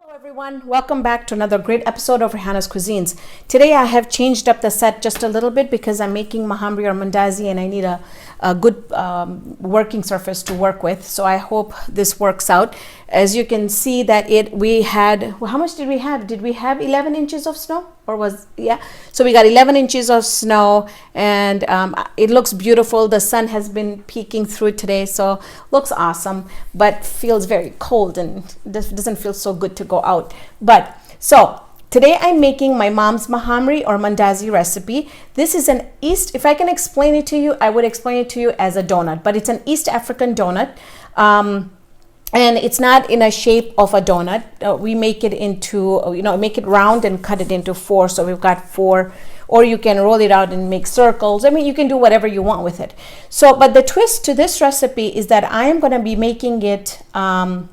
Hello everyone, welcome back to another great episode of Raihana's Cuisines. Today I have changed up the set just a little bit because I'm making Mahamri or Mandazi and I need a good working surface to work with. So I hope this works out. As you can see that we had, well, how much did we have? Did we have 11 inches of snow? Or was, yeah. So we got 11 inches of snow and it looks beautiful. The sun has been peeking through today, so looks awesome, but feels very cold and doesn't feel so good to go out. But so today I'm making my mom's Mahamri or Mandazi recipe. This is an East, if I can explain it to you, I would explain it to you as a donut, but it's an East African donut. And it's not in a shape of a donut. We make it into, make it round and cut it into four. So we've got four, or you can roll it out and make circles. I mean, you can do whatever you want with it. So, but the twist to this recipe is that I am going to be making it for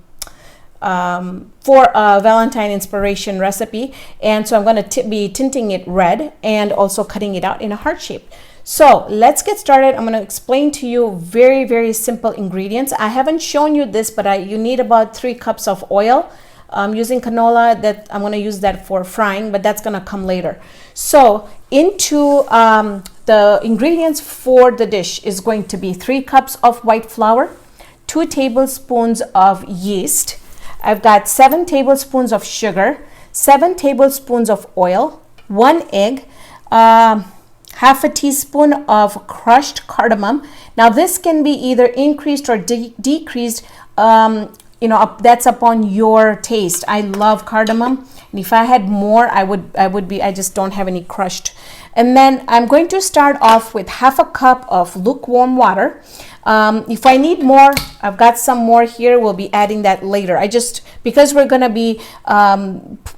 a Valentine inspiration recipe. And so I'm going to be tinting it red and also cutting it out in a heart shape. So let's get started. I'm going to explain to you very, very simple ingredients. I haven't shown you this, but you need about 3 cups of oil. I'm using canola. That I'm going to use that for frying, but that's going to come later. So into the ingredients for the dish is going to be 3 cups of white flour, 2 tablespoons of yeast. I've got 7 tablespoons of sugar, 7 tablespoons of oil, 1 egg, half a teaspoon of crushed cardamom. Now this can be either increased or decreased, that's upon your taste. I love cardamom, and if I had more, I just don't have any crushed. And then I'm going to start off with half a cup of lukewarm water. If I need more, I've got some more here. We'll be adding that later. Because we're going to be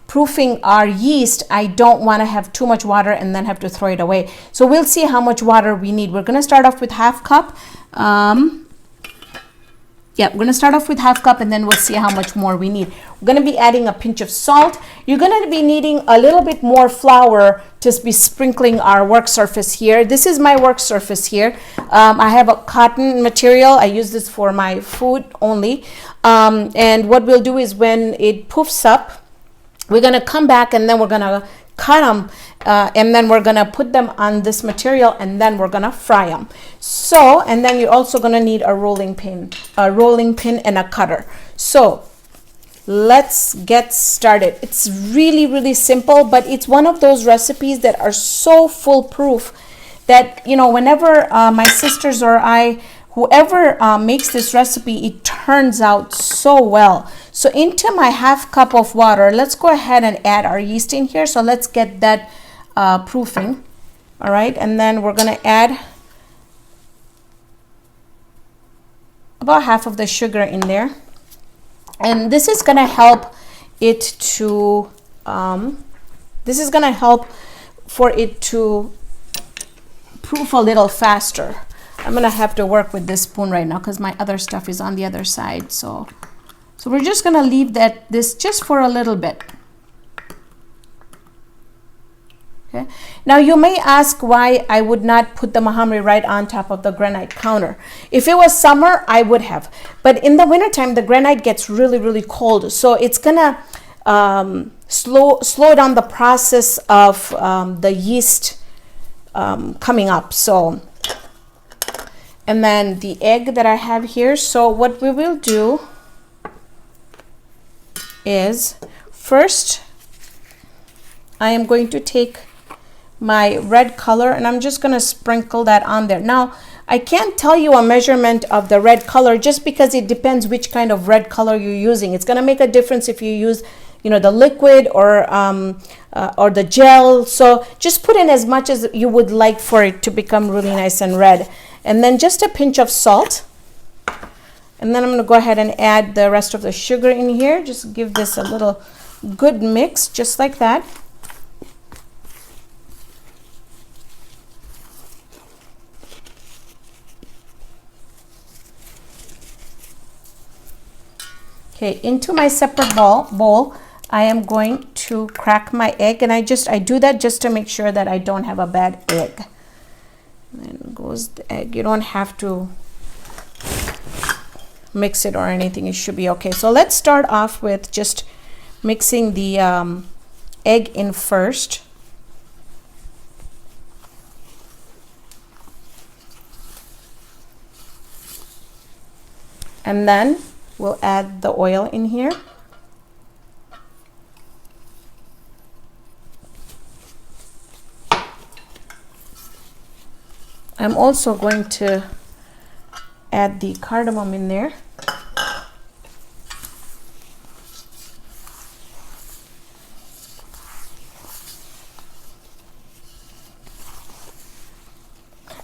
proofing our yeast, I don't want to have too much water and then have to throw it away. So we'll see how much water we need. We're going to start off with half cup. We're going to start off with half cup and then we'll see how much more we need. We're going to be adding a pinch of salt. You're going to be needing a little bit more flour to be sprinkling our work surface here. This is my work surface here. I have a cotton material. I use this for my food only. And what we'll do is when it poofs up, we're going to come back and then we're going to cut them and then we're going to put them on this material and then we're going to fry them. So, and then you're also going to need a rolling pin and a cutter. So let's get started. It's really, really simple, but it's one of those recipes that are so foolproof that, whenever my sisters or whoever makes this recipe, it turns out so well. So into my half cup of water, let's go ahead and add our yeast in here. So let's get that proofing. All right, and then we're going to add about half of the sugar in there. And this is going to help it to, for it to proof a little faster. I'm going to have to work with this spoon right now because my other stuff is on the other side. So we're just going to leave this just for a little bit. Okay. Now you may ask why I would not put the Mahamri right on top of the granite counter. If it was summer, I would have. But in the wintertime, the granite gets really, really cold. So it's going to slow down the process of the yeast coming up. So, and then the egg that I have here. So what we will do is first, I am going to take my red color and I'm just going to sprinkle that on there. Now, I can't tell you a measurement of the red color just because it depends which kind of red color you're using. It's going to make a difference if you use, the liquid or the gel. So just put in as much as you would like for it to become really nice and red. And then just a pinch of salt. And then I'm going to go ahead and add the rest of the sugar in here. Just give this a little good mix, just like that. Okay, into my separate bowl, I am going to crack my egg, and I do that just to make sure that I don't have a bad egg. And goes the egg. You don't have to mix it or anything. It should be okay. So let's start off with just mixing the egg in first. And then we'll add the oil in here. I'm also going to add the cardamom in there.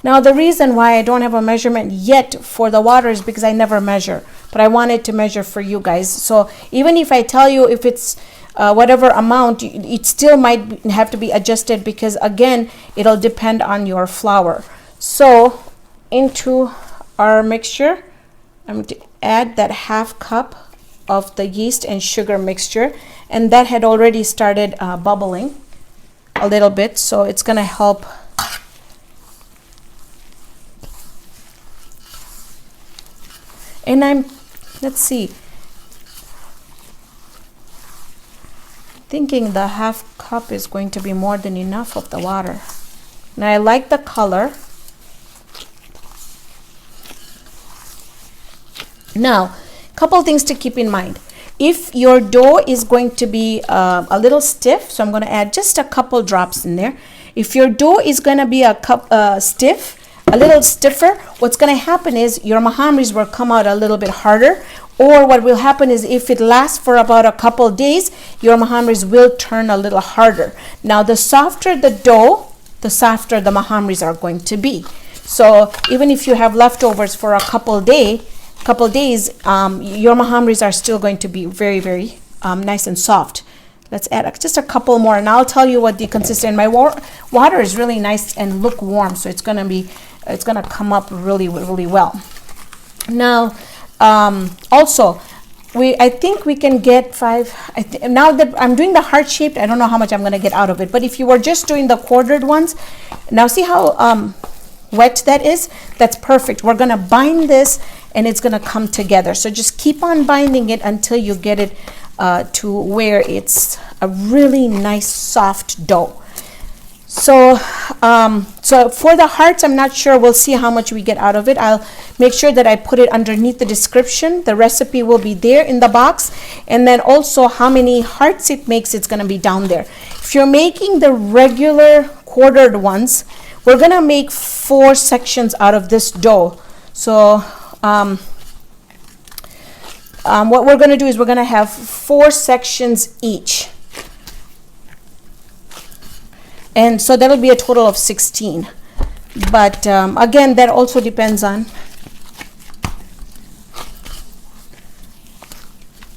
Now the reason why I don't have a measurement yet for the water is because I never measure, but I wanted to measure for you guys. So even if I tell you if it's whatever amount, it still might have to be adjusted because again, it'll depend on your flour. So into our mixture, I'm going to add that half cup of the yeast and sugar mixture, and that had already started bubbling a little bit, so it's going to help. And let's see, thinking the half cup is going to be more than enough of the water. Now I like the color. Now, a couple things to keep in mind. If your dough is going to be a little stiff, so I'm going to add just a couple drops in there. If your dough is going to be a little stiffer, what's going to happen is your mahamrys will come out a little bit harder, or what will happen is if it lasts for about a couple days, your mahamrys will turn a little harder. Now, the softer the dough, the softer the mahamrys are going to be. So even if you have leftovers for a couple days, your mahamrys are still going to be very, very nice and soft. Let's add just a couple more, and I'll tell you what the consistency. My water is really nice and lukewarm, so it's gonna come up really, really well. Now, also, I think we can get 5. Now that I'm doing the heart shaped, I don't know how much I'm gonna get out of it. But if you were just doing the quartered ones, now see how wet that is? That's perfect. We're gonna bind this, and it's gonna come together. So just keep on binding it until you get it to where it's a really nice soft dough. So for the hearts, I'm not sure. We'll see how much we get out of it. I'll make sure that I put it underneath the description. The recipe will be there in the box, and then also how many hearts it makes, it's going to be down there. If you're making the regular quartered ones, we're going to make 4 sections out of this dough. So what we're going to do is we're going to have 4 sections each. And so that'll be a total of 16. But again, that also depends on.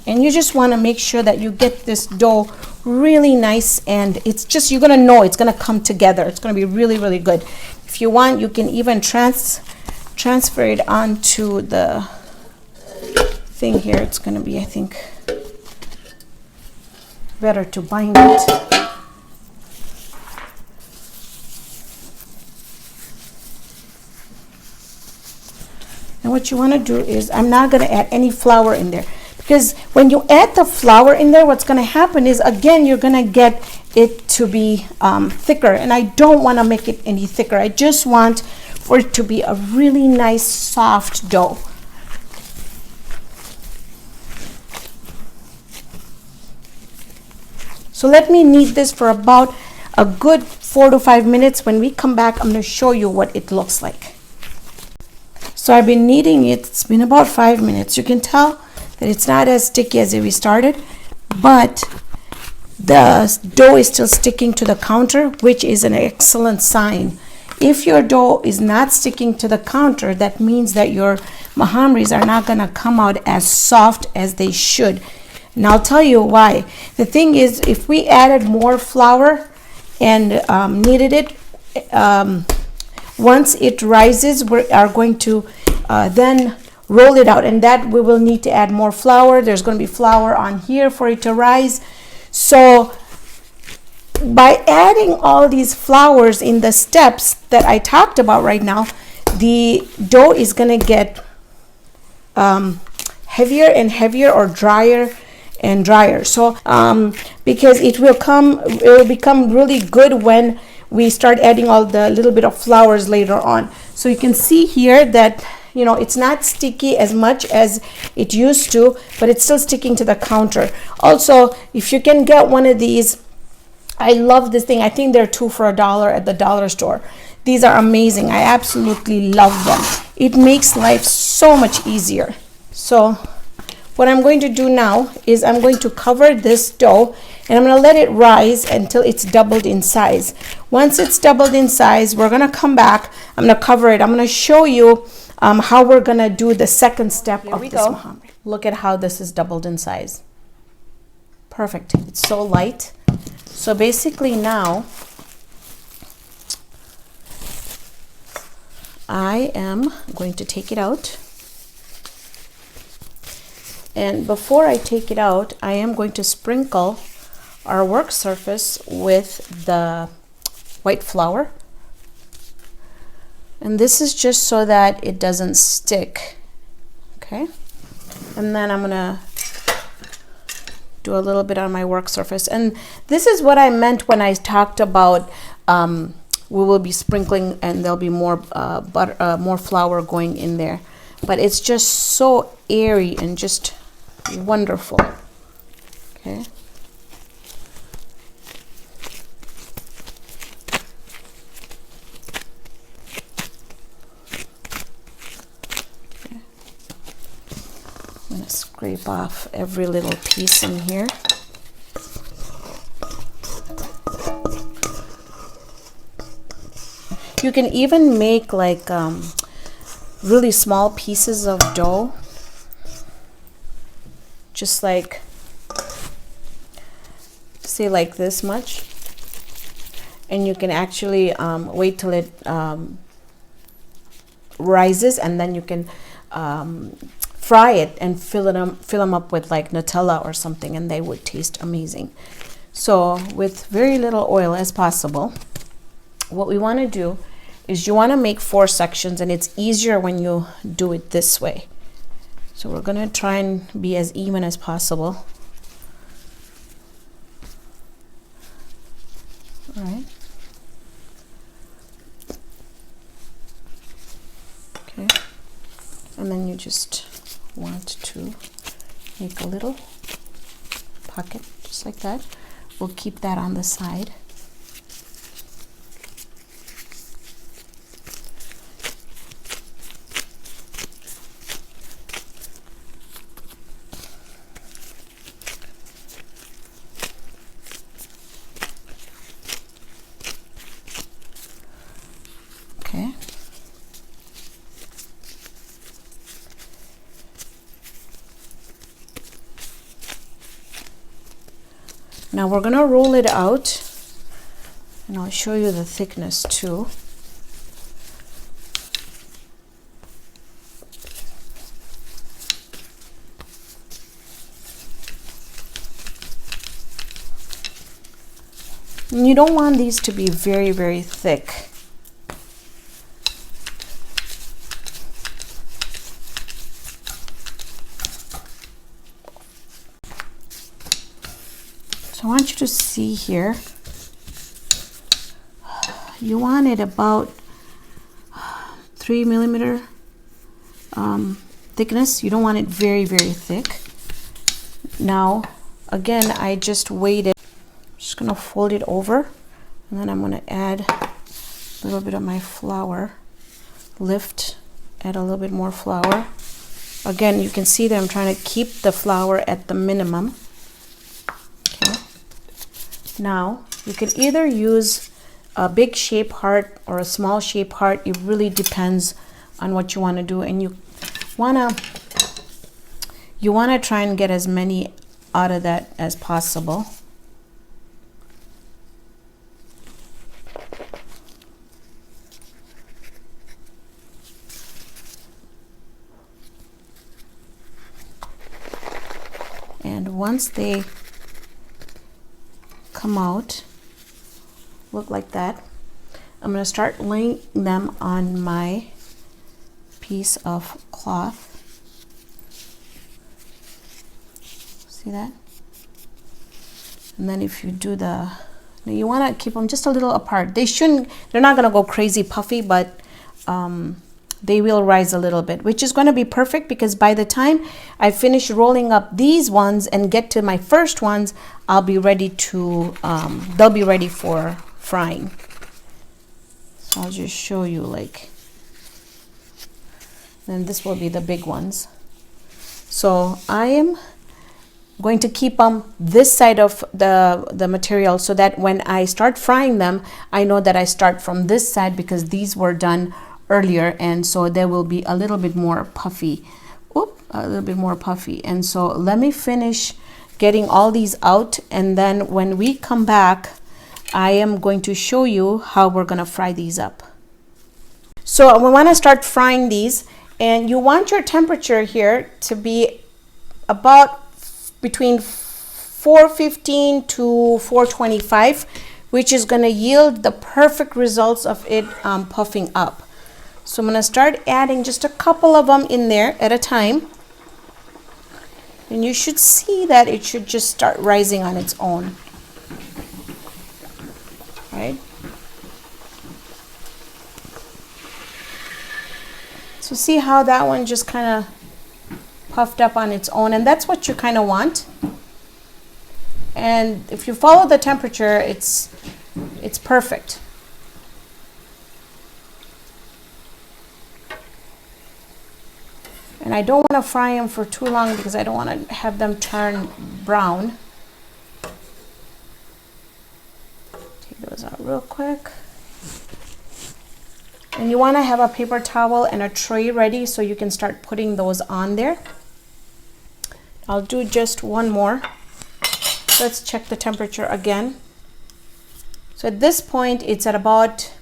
And you just want to make sure that you get this dough really nice, and it's just, you're going to know it's going to come together. It's going to be really, really good. If you want, you can even transfer it onto the thing here. It's going to be, I think, better to bind it. And what you want to do is, I'm not going to add any flour in there, because when you add the flour in there, what's going to happen is, again, you're going to get it to be thicker, and I don't want to make it any thicker. I just want for it to be a really nice soft dough. So let me knead this for about a good 4 to 5 minutes. When we come back, I'm going to show you what it looks like. So I've been kneading it. It's been about 5 minutes. You can tell that it's not as sticky as we started, but the dough is still sticking to the counter, which is an excellent sign. If your dough is not sticking to the counter, that means that your mahamrys are not going to come out as soft as they should. And I'll tell you why. The thing is, if we added more flour and kneaded it, once it rises, we are going to then roll it out, and that we will need to add more flour. There's going to be flour on here for it to rise. So by adding all these flours in the steps that I talked about right now, the dough is going to get heavier and heavier, or drier, and drier. So because it will become really good when we start adding all the little bit of flours later on. So you can see here that, you know, it's not sticky as much as it used to, but it's still sticking to the counter. Also, if you can get one of these, I love this thing. I think they're 2 for $1 at the dollar store. These are amazing. I absolutely love them. It makes life so much easier. So what I'm going to do now is I'm going to cover this dough and I'm going to let it rise until it's doubled in size. Once it's doubled in size, we're going to come back. I'm going to cover it. I'm going to show you how we're going to do the second step of this mahamri. Look at how this is doubled in size. Perfect. It's so light. So basically now I am going to take it out. And before I take it out, I am going to sprinkle our work surface with the white flour. And this is just so that it doesn't stick. Okay. And then I'm gonna do a little bit on my work surface. And this is what I meant when I talked about we will be sprinkling and there'll be more butter, more flour going in there. But it's just so airy and just wonderful. Okay. I'm going to scrape off every little piece in here. You can even make like really small pieces of dough, just like, say like this much, and you can actually wait till it rises, and then you can fry it and fill them up with like Nutella or something, and they would taste amazing. So with very little oil as possible, what we want to do is you want to make 4 sections, and it's easier when you do it this way. So we're going to try and be as even as possible. All right. Okay. And then you just want to make a little pocket just like that. We'll keep that on the side. Okay. Now we're going to roll it out, and I'll show you the thickness too. And you don't want these to be very, very thick. So I want you to see here, you want it about 3 millimeter thickness. You don't want it very, very thick. Now, again, I just weighted. I'm just gonna fold it over, and then I'm gonna add a little bit of my flour. Lift, add a little bit more flour. Again, you can see that I'm trying to keep the flour at the minimum. Now, you can either use a big shape heart or a small shape heart. It really depends on what you want to do, and you wanna try and get as many out of that as possible. And once they come out, look like that, I'm going to start laying them on my piece of cloth. See that? And then if you do the, you want to keep them just a little apart. They're not going to go crazy puffy, but they will rise a little bit, which is going to be perfect because by the time I finish rolling up these ones and get to my first ones, I'll be ready to, they'll be ready for frying. So I'll just show you like, then this will be the big ones. So I am going to keep them this side of the material so that when I start frying them, I know that I start from this side because these were done earlier, and so they will be a little bit more puffy. A little bit more puffy. And so let me finish getting all these out, and then when we come back, I am going to show you how we're going to fry these up. So we want to start frying these, and you want your temperature here to be about between 415 to 425, which is going to yield the perfect results of it puffing up. So I'm going to start adding just a couple of them in there at a time. And you should see that it should just start rising on its own. Right? So see how that one just kind of puffed up on its own, and that's what you kind of want. And if you follow the temperature, it's perfect. And I don't want to fry them for too long because I don't want to have them turn brown. Take those out real quick. And you want to have a paper towel and a tray ready so you can start putting those on there. I'll do just one more. Let's check the temperature again. So at this point, it's at about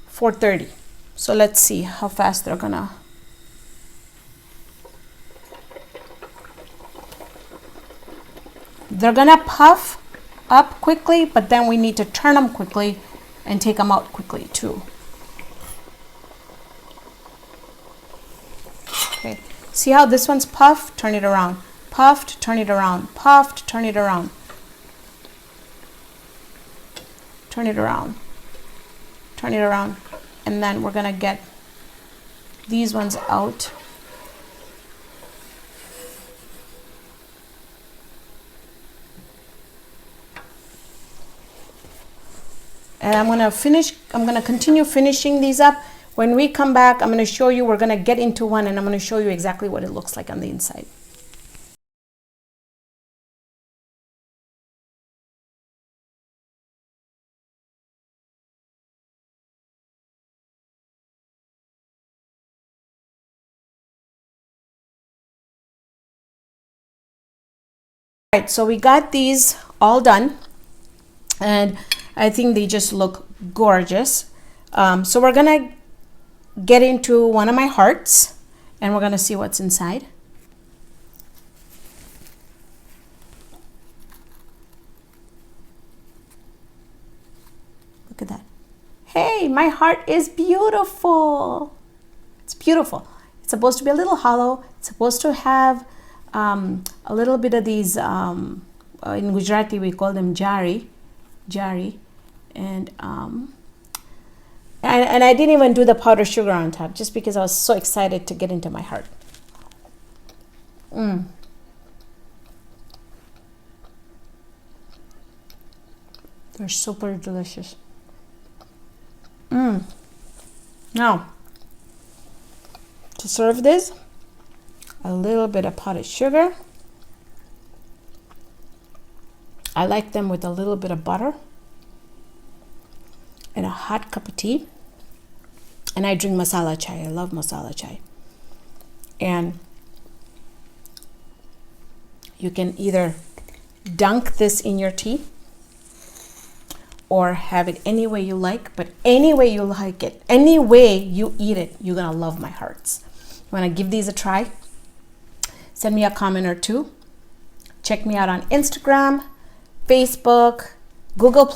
430. So let's see how fast they're gonna. They're gonna puff up quickly, but then we need to turn them quickly and take them out quickly too. Okay, see how this one's puffed? Turn it around. Puffed, turn it around. Puffed, turn it around. Turn it around. Turn it around. And then we're gonna get these ones out. And I'm gonna continue finishing these up. When we come back, I'm gonna show you, we're gonna get into one and I'm gonna show you exactly what it looks like on the inside. All right, so we got these all done and I think they just look gorgeous. So we're gonna get into one of my hearts and we're gonna see what's inside. Look at that. Hey, my heart is beautiful. It's beautiful. It's supposed to be a little hollow. It's supposed to have a little bit of these, in Gujarati we call them jari. And I didn't even do the powdered sugar on top just because I was so excited to get into my heart. They're super delicious. Now, to serve this, a little bit of powdered sugar. I like them with a little bit of butter and a hot cup of tea. And I drink masala chai. I love masala chai. And you can either dunk this in your tea or have it any way you like, but any way you like it, any way you eat it, you're gonna love my hearts. You wanna give these a try? Send me a comment or two. Check me out on Instagram, Facebook, Google+,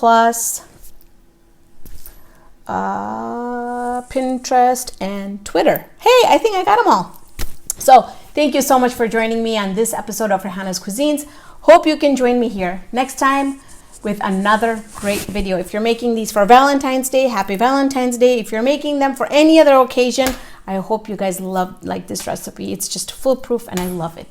Pinterest, and Twitter. Hey, I think I got them all. So Thank you so much for joining me on this episode of Raihana's Cuisines. Hope you can join me here next time with another great video. If you're making these for Valentine's Day, happy Valentine's Day. If you're making them for any other occasion, I hope you guys like this recipe. It's just foolproof and I love it.